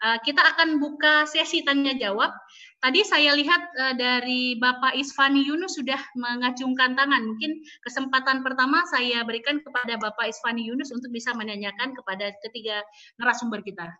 Kita akan buka sesi tanya jawab. Tadi saya lihat dari Bapak Isfani Yunus sudah mengacungkan tangan. Mungkin kesempatan pertama saya berikan kepada Bapak Isfani Yunus untuk bisa menanyakan kepada ketiga narasumber kita.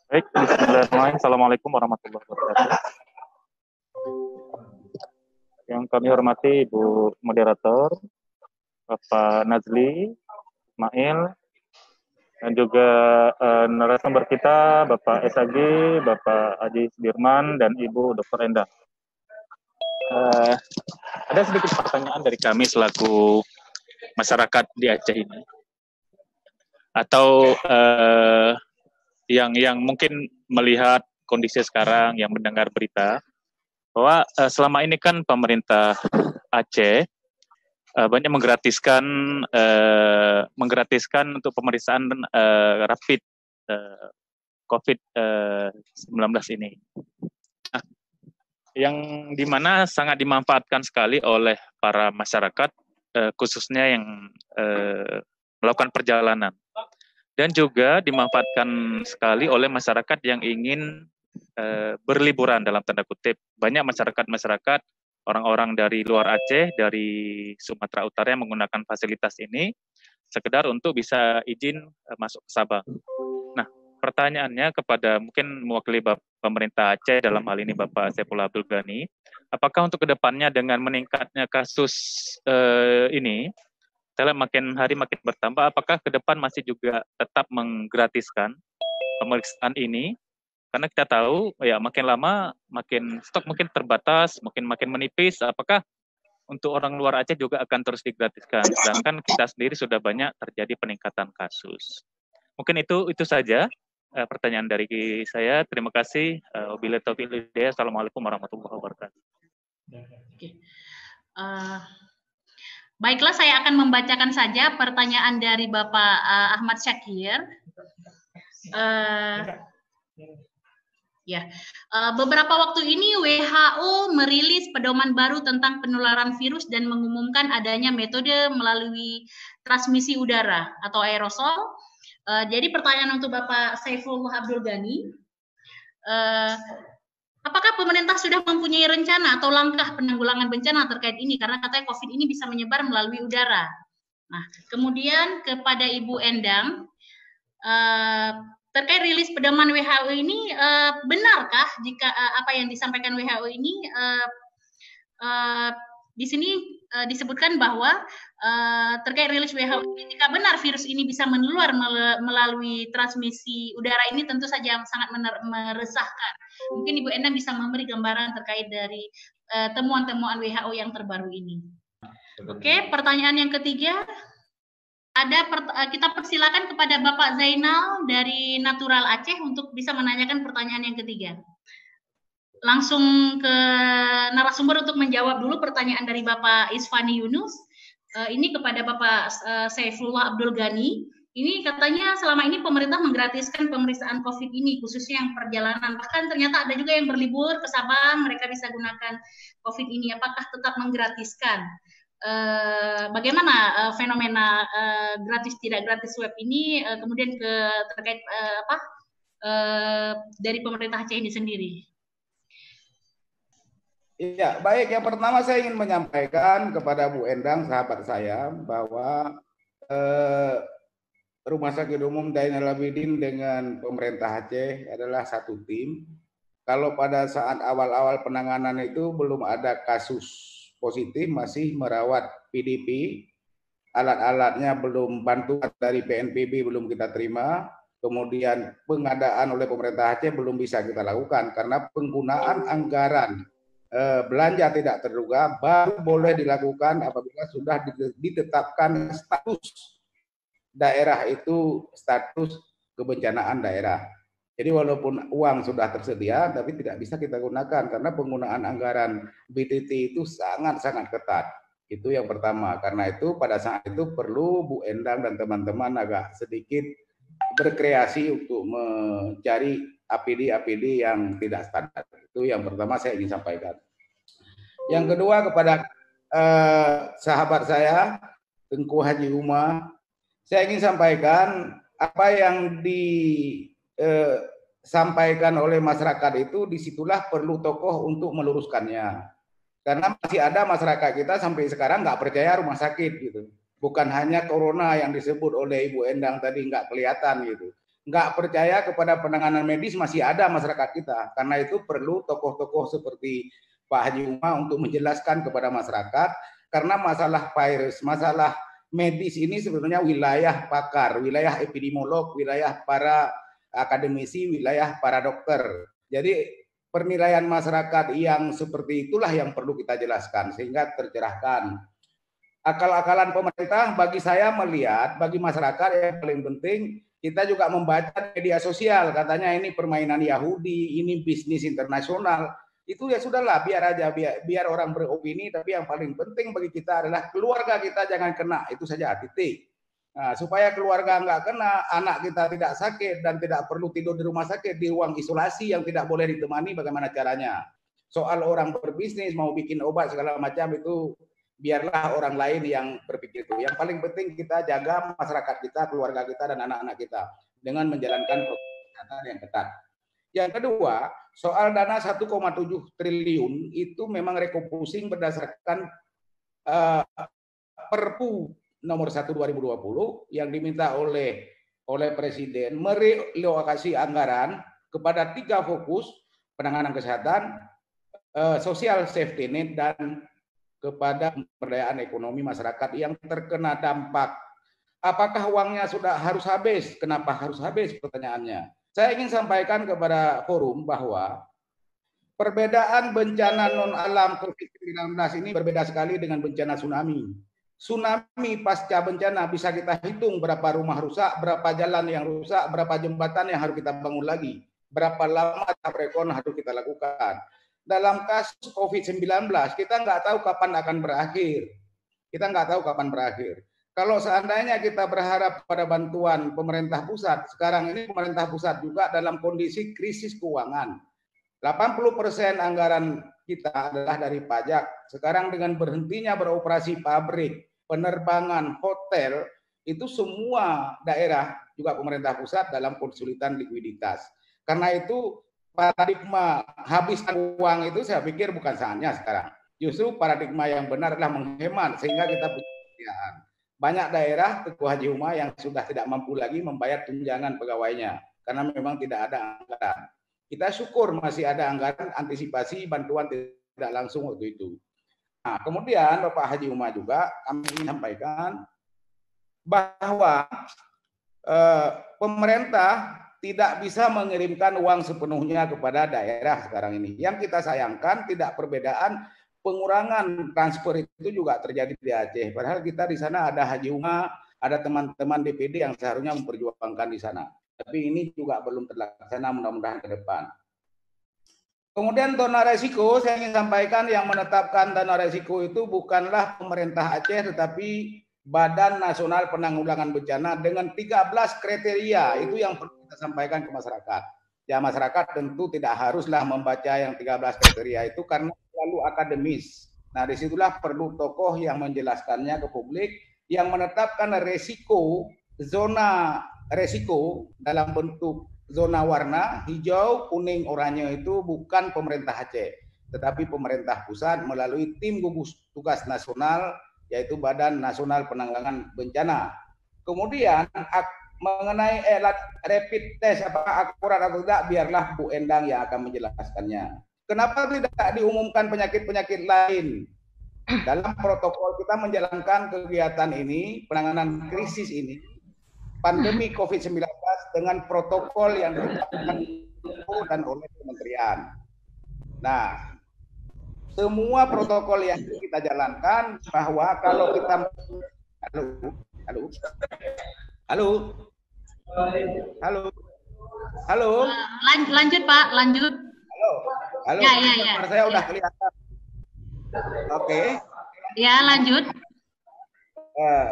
Baik, bismillahirrahmanirrahim. Assalamualaikum warahmatullahi wabarakatuh. Yang kami hormati Ibu Moderator, Bapak Nazli, Ismail, dan juga narasumber kita, Bapak SAG, Bapak Haji Sudirman, dan Ibu Dr. Endang. Ada sedikit pertanyaan dari kami selaku masyarakat di Aceh ini. Atau yang mungkin melihat kondisi sekarang, yang mendengar berita, bahwa selama ini kan pemerintah Aceh banyak menggratiskan untuk pemeriksaan rapid COVID-19 ini. Nah, yang dimana sangat dimanfaatkan sekali oleh para masyarakat, khususnya yang melakukan perjalanan. Dan juga dimanfaatkan sekali oleh masyarakat yang ingin berliburan dalam tanda kutip. Banyak masyarakat orang-orang dari luar Aceh, dari Sumatera Utara yang menggunakan fasilitas ini sekedar untuk bisa izin masuk ke Sabang. Nah, pertanyaannya kepada mungkin mewakili pemerintah Aceh dalam hal ini Bapak Saifullah Abdul Ghani, apakah untuk kedepannya dengan meningkatnya kasus ini, setelah makin hari makin bertambah, apakah ke depan masih juga tetap menggratiskan pemeriksaan ini? Karena kita tahu ya makin lama makin stok mungkin terbatas, makin menipis. Apakah untuk orang luar Aceh juga akan terus digratiskan? Sedangkan kita sendiri sudah banyak terjadi peningkatan kasus. Mungkin itu saja pertanyaan dari saya. Terima kasih. Wabillahi taufiq wal hidayah. Assalamualaikum warahmatullahi wabarakatuh. Baiklah, saya akan membacakan saja pertanyaan dari Bapak Ahmad Syakir. Beberapa waktu ini WHO merilis pedoman baru tentang penularan virus dan mengumumkan adanya metode melalui transmisi udara atau aerosol. Jadi pertanyaan untuk Bapak Saifullah Abdul Ghani, apakah pemerintah sudah mempunyai rencana atau langkah penanggulangan bencana terkait ini? Karena katanya COVID ini bisa menyebar melalui udara. Nah, kemudian kepada Ibu Endang, terkait rilis pedoman WHO ini, benarkah jika apa yang disampaikan WHO ini di sini disebutkan bahwa terkait rilis WHO ini, jika benar virus ini bisa menular melalui transmisi udara ini, tentu saja sangat meresahkan. Mungkin Ibu Endang bisa memberi gambaran terkait dari temuan-temuan WHO yang terbaru ini. Oke, pertanyaan yang ketiga. Kita persilakan kepada Bapak Zainal dari Natural Aceh untuk bisa menanyakan pertanyaan yang ketiga. Langsung ke narasumber untuk menjawab dulu pertanyaan dari Bapak Isfani Yunus. Ini kepada Bapak Saifullah Abdul Ghani. Ini katanya selama ini pemerintah menggratiskan pemeriksaan COVID ini, khususnya yang perjalanan. Bahkan ternyata ada juga yang berlibur ke Sabang, mereka bisa gunakan COVID ini. Apakah tetap menggratiskan? Bagaimana fenomena gratis tidak gratis web ini, kemudian terkait dari pemerintah Aceh ini sendiri? Iya, baik. Yang pertama saya ingin menyampaikan kepada Bu Endang, sahabat saya, bahwa Rumah Sakit Umum Zainal Abidin dengan pemerintah Aceh adalah satu tim. Kalau pada saat awal-awal penanganan itu belum ada kasus positif, masih merawat PDP, alat-alatnya belum, bantuan dari PNPB belum kita terima, kemudian pengadaan oleh pemerintah Aceh belum bisa kita lakukan karena penggunaan anggaran belanja tidak terduga baru boleh dilakukan apabila sudah ditetapkan status daerah itu status kebencanaan daerah. Jadi walaupun uang sudah tersedia, tapi tidak bisa kita gunakan karena penggunaan anggaran BTT itu sangat-sangat ketat. Itu yang pertama. Karena itu pada saat itu perlu Bu Endang dan teman-teman agak sedikit berkreasi untuk mencari APD yang tidak standar. Itu yang pertama saya ingin sampaikan. Yang kedua kepada sahabat saya, Tengku Haji Umar, saya ingin sampaikan apa yang disampaikan oleh masyarakat itu, disitulah perlu tokoh untuk meluruskannya. Karena masih ada masyarakat kita sampai sekarang nggak percaya rumah sakit gitu. Bukan hanya corona yang disebut oleh Ibu Endang tadi nggak kelihatan gitu. Nggak percaya kepada penanganan medis masih ada masyarakat kita. Karena itu perlu tokoh-tokoh seperti Pak Haji Uma untuk menjelaskan kepada masyarakat. Karena masalah virus, masalah medis ini sebenarnya wilayah pakar, wilayah epidemiolog, wilayah para akademisi, wilayah para dokter. Jadi penilaian masyarakat yang seperti itulah yang perlu kita jelaskan sehingga tercerahkan. Akal-akalan pemerintah bagi saya melihat, bagi masyarakat yang paling penting kita juga membaca media sosial, katanya ini permainan Yahudi, ini bisnis internasional. Itu ya sudahlah, biar aja, biar orang beropini, tapi yang paling penting bagi kita adalah keluarga kita jangan kena, itu saja, titik. Nah, supaya keluarga nggak kena, anak kita tidak sakit dan tidak perlu tidur di rumah sakit, di ruang isolasi yang tidak boleh ditemani, bagaimana caranya? Soal orang berbisnis mau bikin obat segala macam itu biarlah orang lain yang berpikir itu. Yang paling penting kita jaga masyarakat kita, keluarga kita dan anak-anak kita dengan menjalankan protokol kesehatan yang ketat. Yang kedua, soal dana 1,7 triliun itu memang refocusing berdasarkan Perpu nomor 1 2020 yang diminta oleh Presiden merelokasi anggaran kepada 3 fokus: penanganan kesehatan, sosial safety net, dan kepada pemberdayaan ekonomi masyarakat yang terkena dampak. Apakah uangnya sudah harus habis? Kenapa harus habis? Pertanyaannya. Saya ingin sampaikan kepada forum bahwa perbedaan bencana non alam COVID-19 ini berbeda sekali dengan bencana tsunami. Tsunami pasca bencana bisa kita hitung berapa rumah rusak, berapa jalan yang rusak, berapa jembatan yang harus kita bangun lagi, berapa lama rekon harus kita lakukan. Dalam kasus COVID-19 kita nggak tahu kapan akan berakhir. Kita nggak tahu kapan berakhir. Kalau seandainya kita berharap pada bantuan pemerintah pusat, sekarang ini pemerintah pusat juga dalam kondisi krisis keuangan. 80% anggaran kita adalah dari pajak. Sekarang dengan berhentinya beroperasi pabrik, penerbangan, hotel, itu semua daerah juga pemerintah pusat dalam kesulitan likuiditas. Karena itu paradigma habiskan uang itu saya pikir bukan saatnya sekarang. Justru paradigma yang benar adalah menghemat sehingga kita punya kesediaan. Banyak daerah Teguh Haji Uma yang sudah tidak mampu lagi membayar tunjangan pegawainya karena memang tidak ada anggaran. Kita syukur masih ada anggaran antisipasi bantuan tidak langsung waktu itu. Nah, kemudian Bapak Haji Uma juga kami menyampaikan bahwa pemerintah tidak bisa mengirimkan uang sepenuhnya kepada daerah sekarang ini. Yang kita sayangkan tidak perbedaan pengurangan transfer itu juga terjadi di Aceh. Padahal kita di sana ada Haji Uma, ada teman-teman DPD yang seharusnya memperjuangkan di sana. Tapi ini juga belum terlaksana, mudah-mudahan ke depan. Kemudian dana resiko, saya ingin sampaikan yang menetapkan dana resiko itu bukanlah pemerintah Aceh, tetapi Badan Nasional Penanggulangan Bencana dengan 13 kriteria. Itu yang perlu kita sampaikan ke masyarakat. Ya, masyarakat tentu tidak haruslah membaca yang 13 kriteria itu karena terlalu akademis. Nah, disitulah perlu tokoh yang menjelaskannya ke publik, yang menetapkan resiko, zona resiko dalam bentuk zona warna hijau, kuning, oranye itu bukan pemerintah Aceh, tetapi pemerintah pusat melalui tim gugus tugas nasional, yaitu Badan Nasional Penanggulangan Bencana. Kemudian mengenai rapid test apakah akurat atau tidak, biarlah Bu Endang yang akan menjelaskannya. Kenapa tidak diumumkan penyakit-penyakit lain? Dalam protokol kita menjalankan kegiatan ini, penanganan krisis ini, pandemi COVID-19 dengan protokol yang ditetapkan dan oleh kementerian. Nah, semua protokol yang kita jalankan bahwa kalau kita halo. Lanjut Pak, lanjut. Halo. Ya. Saya udah kelihatan. Oke. Ya, lanjut.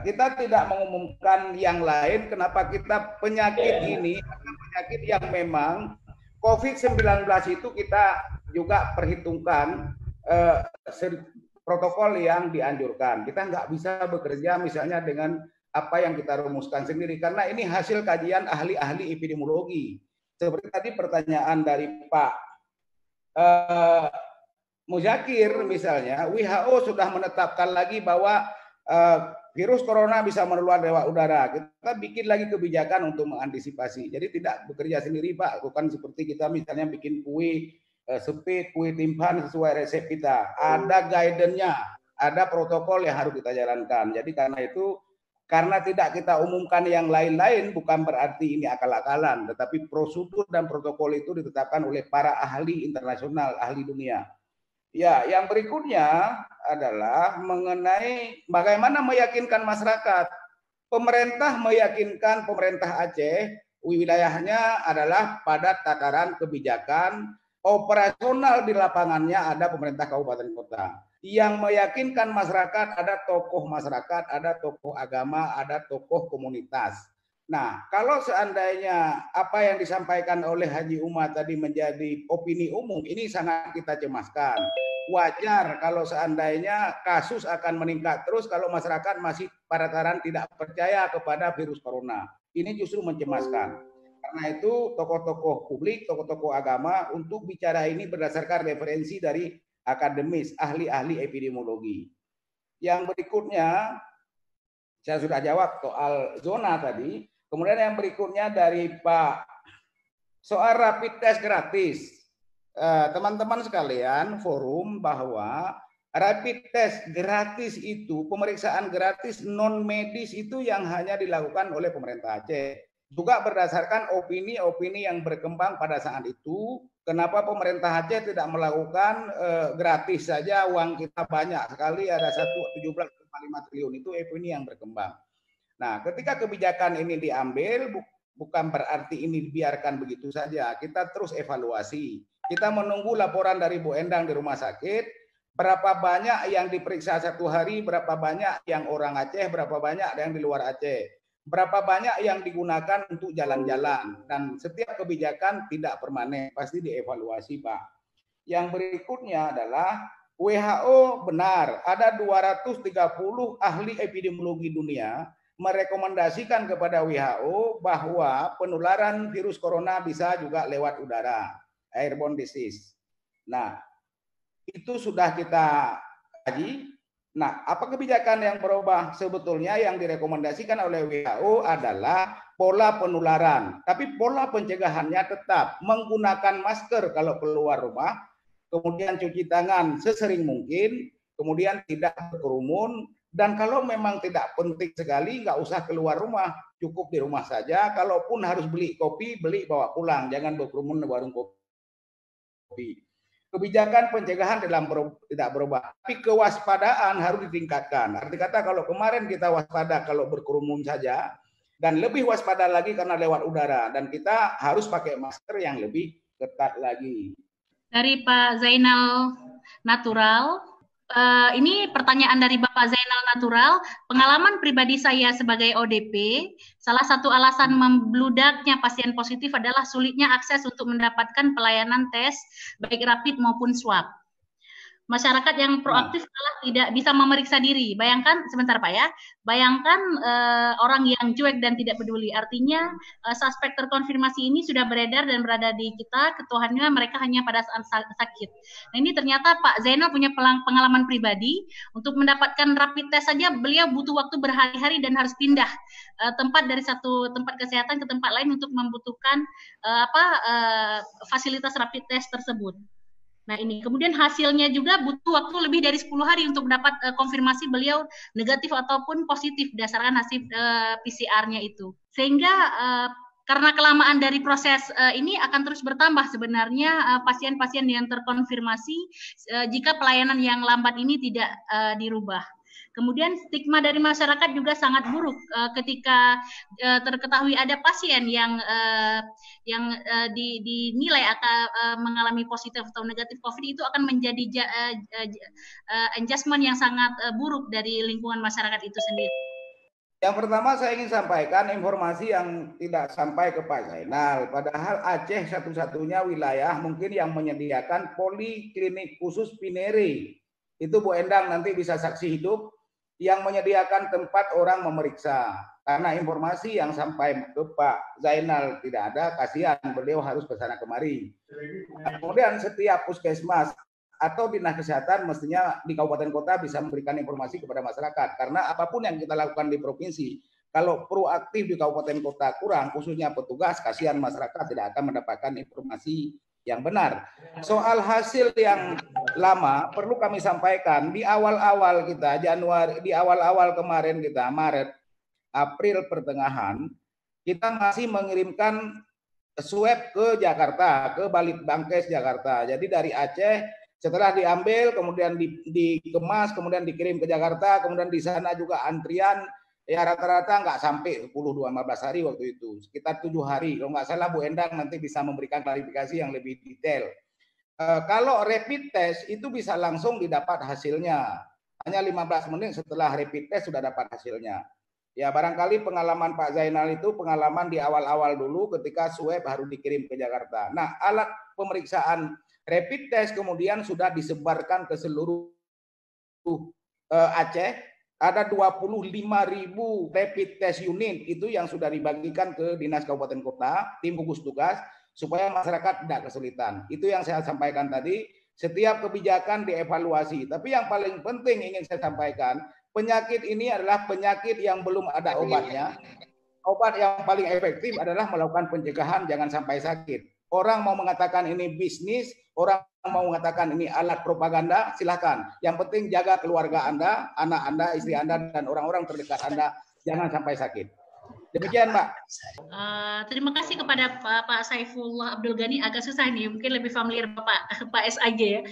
Kita tidak mengumumkan yang lain. Kenapa kita penyakit ini? Karena penyakit yang memang COVID-19 itu kita juga perhitungkan protokol yang dianjurkan. Kita nggak bisa bekerja misalnya dengan apa yang kita rumuskan sendiri, karena ini hasil kajian ahli-ahli epidemiologi. Seperti tadi pertanyaan dari Pak Muzakir misalnya, WHO sudah menetapkan lagi bahwa virus corona bisa menular lewat udara. Kita bikin lagi kebijakan untuk mengantisipasi. Jadi tidak bekerja sendiri, Pak. Bukan seperti kita misalnya bikin kue sepit, kue timpan sesuai resep kita. Ada guidance-nya, ada protokol yang harus kita jalankan. Jadi karena itu, karena tidak kita umumkan yang lain-lain, bukan berarti ini akal-akalan, tetapi prosedur dan protokol itu ditetapkan oleh para ahli internasional, ahli dunia. Ya, yang berikutnya adalah mengenai bagaimana meyakinkan masyarakat. Pemerintah meyakinkan pemerintah Aceh, wilayahnya adalah pada tataran kebijakan, operasional di lapangannya ada pemerintah kabupaten kota. Yang meyakinkan masyarakat ada tokoh masyarakat, ada tokoh agama, ada tokoh komunitas. Nah, kalau seandainya apa yang disampaikan oleh Haji Umar tadi menjadi opini umum, ini sangat kita cemaskan. Wajar kalau seandainya kasus akan meningkat terus kalau masyarakat masih pada tataran tidak percaya kepada virus corona. Ini justru mencemaskan. Karena itu tokoh-tokoh publik, tokoh-tokoh agama untuk bicara ini berdasarkan referensi dari akademis, ahli-ahli epidemiologi. Yang berikutnya, saya sudah jawab soal zona tadi. Kemudian yang berikutnya dari Pak, soal rapid test gratis. Teman-teman sekalian, forum bahwa rapid test gratis itu, pemeriksaan gratis non medis itu yang hanya dilakukan oleh pemerintah Aceh. Juga berdasarkan opini-opini yang berkembang pada saat itu, kenapa pemerintah Aceh tidak melakukan gratis saja, uang kita banyak sekali, ada 17,5 triliun, itu opini yang berkembang. Nah, ketika kebijakan ini diambil, bukan berarti ini dibiarkan begitu saja, kita terus evaluasi. Kita menunggu laporan dari Bu Endang di rumah sakit, berapa banyak yang diperiksa satu hari, berapa banyak yang orang Aceh, berapa banyak yang di luar Aceh, berapa banyak yang digunakan untuk jalan-jalan, dan setiap kebijakan tidak permanen, pasti dievaluasi, Pak. Yang berikutnya adalah WHO benar, ada 230 ahli epidemiologi dunia merekomendasikan kepada WHO bahwa penularan virus corona bisa juga lewat udara, airborne disease. Nah, itu sudah kita kaji. Nah, apa kebijakan yang berubah? Sebetulnya yang direkomendasikan oleh WHO adalah pola penularan. Tapi pola pencegahannya tetap menggunakan masker kalau keluar rumah, kemudian cuci tangan sesering mungkin, kemudian tidak berkerumun, dan kalau memang tidak penting sekali, nggak usah keluar rumah, cukup di rumah saja. Kalaupun harus beli kopi, beli bawa pulang, jangan berkerumun di warung kopi. Kebijakan pencegahan tidak berubah, tapi kewaspadaan harus ditingkatkan. Arti kata kalau kemarin kita waspada kalau berkerumun saja, dan lebih waspada lagi karena lewat udara, dan kita harus pakai masker yang lebih ketat lagi. Dari Pak Zainal Natural, ini pertanyaan dari Bapak Zainal Natural. Pengalaman pribadi saya sebagai ODP, salah satu alasan membludaknya pasien positif adalah sulitnya akses untuk mendapatkan pelayanan tes, baik rapid maupun swab. Masyarakat yang proaktif malah tidak bisa memeriksa diri. Bayangkan, sebentar Pak ya, bayangkan orang yang cuek dan tidak peduli. Artinya suspek terkonfirmasi ini sudah beredar dan berada di kita, ketuhannya mereka hanya pada saat sakit. Nah ini ternyata Pak Zainal punya pengalaman pribadi, untuk mendapatkan rapid test saja beliau butuh waktu berhari-hari dan harus pindah tempat dari satu tempat kesehatan ke tempat lain untuk membutuhkan fasilitas rapid test tersebut. Nah ini, kemudian hasilnya juga butuh waktu lebih dari 10 hari untuk mendapat konfirmasi beliau negatif ataupun positif berdasarkan hasil PCR-nya itu. Sehingga karena kelamaan dari proses ini akan terus bertambah sebenarnya pasien-pasien yang terkonfirmasi jika pelayanan yang lambat ini tidak dirubah. Kemudian stigma dari masyarakat juga sangat buruk ketika terketahui ada pasien yang dinilai akan mengalami positif atau negatif COVID, itu akan menjadi adjustment yang sangat buruk dari lingkungan masyarakat itu sendiri. Yang pertama saya ingin sampaikan informasi yang tidak sampai ke Pak Zainal. Padahal Aceh satu-satunya wilayah mungkin yang menyediakan poliklinik khusus Pinere. Itu Bu Endang nanti bisa saksi hidup. yang menyediakan tempat orang memeriksa. Karena informasi yang sampai ke Pak Zainal tidak ada, kasihan beliau harus ke sana kemari. Kemudian setiap puskesmas atau dinas kesehatan mestinya di kabupaten kota bisa memberikan informasi kepada masyarakat. Karena apapun yang kita lakukan di provinsi, kalau proaktif di kabupaten kota kurang, khususnya petugas, kasihan masyarakat tidak akan mendapatkan informasi yang benar. Soal hasil yang lama perlu kami sampaikan di awal-awal kita Januari, di awal-awal kemarin kita Maret, April pertengahan, kita masih mengirimkan swab ke Jakarta, ke Balitbangkes Jakarta. Jadi dari Aceh setelah diambil, kemudian dikemas, kemudian dikirim ke Jakarta, kemudian di sana juga antrian, ya rata-rata nggak sampai 10-15 hari waktu itu, sekitar 7 hari. Kalau nggak salah Bu Endang nanti bisa memberikan klarifikasi yang lebih detail. Kalau rapid test itu bisa langsung didapat hasilnya. Hanya 15 menit setelah rapid test sudah dapat hasilnya. Ya barangkali pengalaman Pak Zainal itu pengalaman di awal-awal dulu ketika swab harus dikirim ke Jakarta. Nah, alat pemeriksaan rapid test kemudian sudah disebarkan ke seluruh Aceh. Ada 25.000 rapid test unit itu yang sudah dibagikan ke Dinas Kabupaten Kota, tim gugus tugas, supaya masyarakat tidak kesulitan. Itu yang saya sampaikan tadi, setiap kebijakan dievaluasi. Tapi yang paling penting ingin saya sampaikan, penyakit ini adalah penyakit yang belum ada obatnya. Obat yang paling efektif adalah melakukan pencegahan, jangan sampai sakit. Orang mau mengatakan ini bisnis, orang mau mengatakan ini alat propaganda, silakan. Yang penting jaga keluarga Anda, anak Anda, istri Anda, dan orang-orang terdekat Anda, jangan sampai sakit. Demikian, Mbak. Terima kasih kepada Pak Saifullah Abdul Ghani. Agak susah nih, mungkin lebih familiar Pak SAG ya.